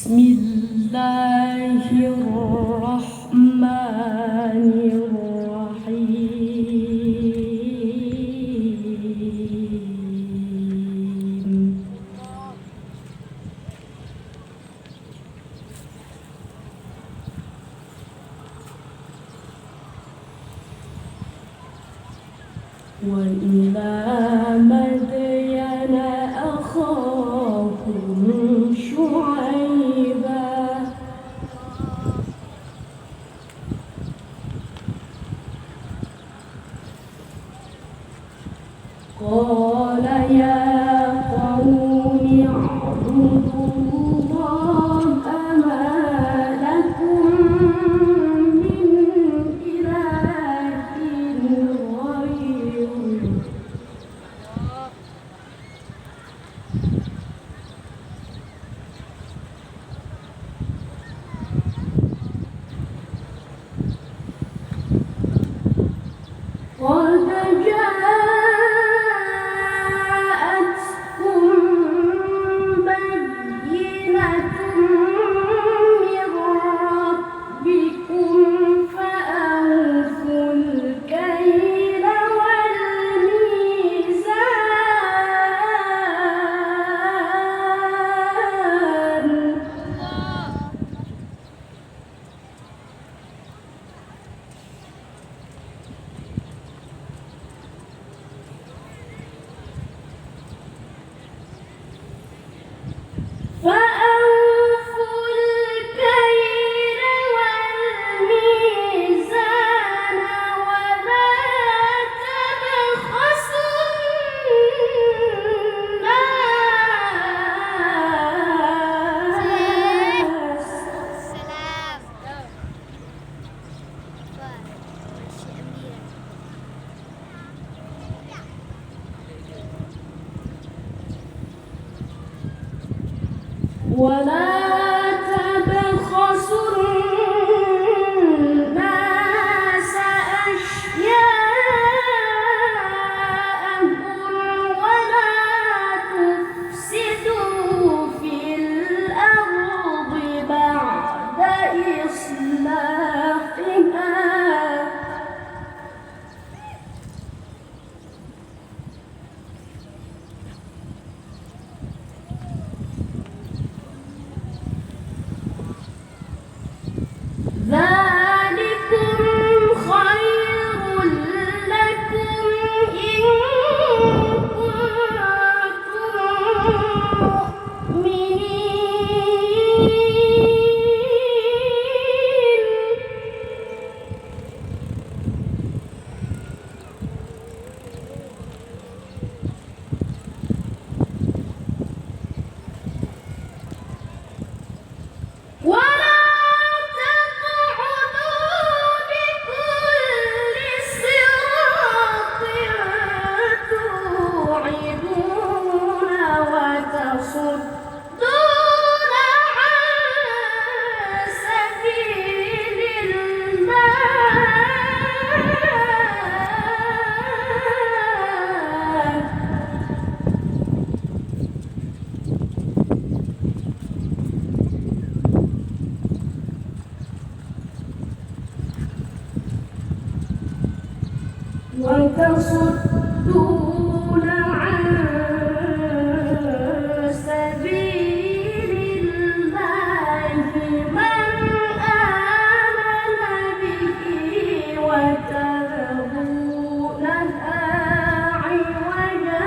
بسم الله الرحمن الرحيم وإلى مدين أخاهم شعيبا قال يا قوم اعبدوا الله ما لكم من إله غيره قد جاءتكم بينة من ربكم فأوفوا الكيل والميزان فأوفوا الكيل والميزان ولا تبخسوا الناس أشياءهم ولا تفسدوا في الأرض بعد إصلاحها ذلكم خير لكم إن كنتم مؤمنين ولا تصدون عن سبيل الله وتصدون عن سبيل الله من آمن به وتبغونها عوجا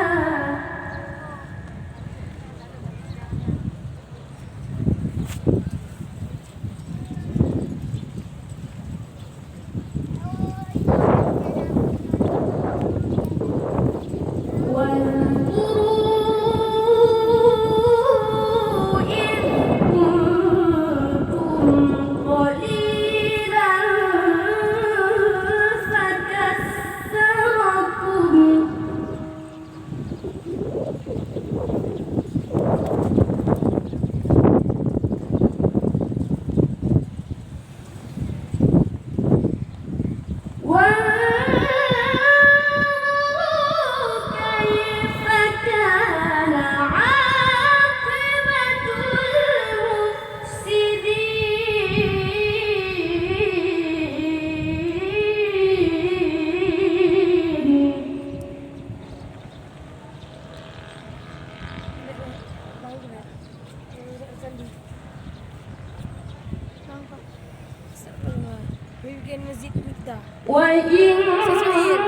ويمكن نزيد مقدار وإن إسماعيل.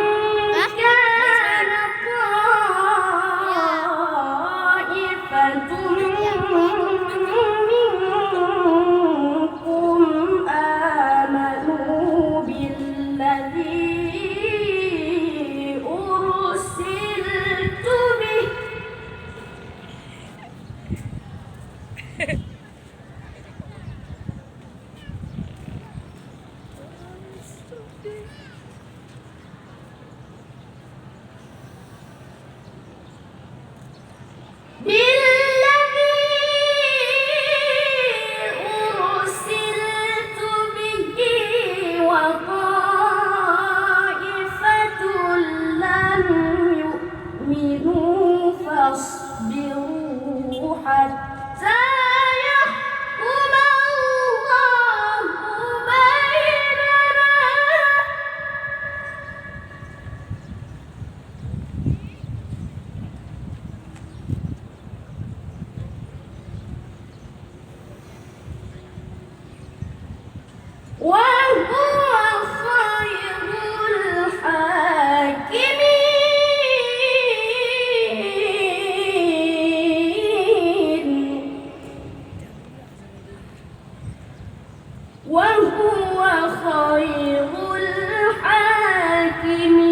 كان طائفة منكم آمنوا بالذي أرسلت به فاصبروا حتى يحكم الله بيننا وهو خير الحاكمين وهو خير الحاكمين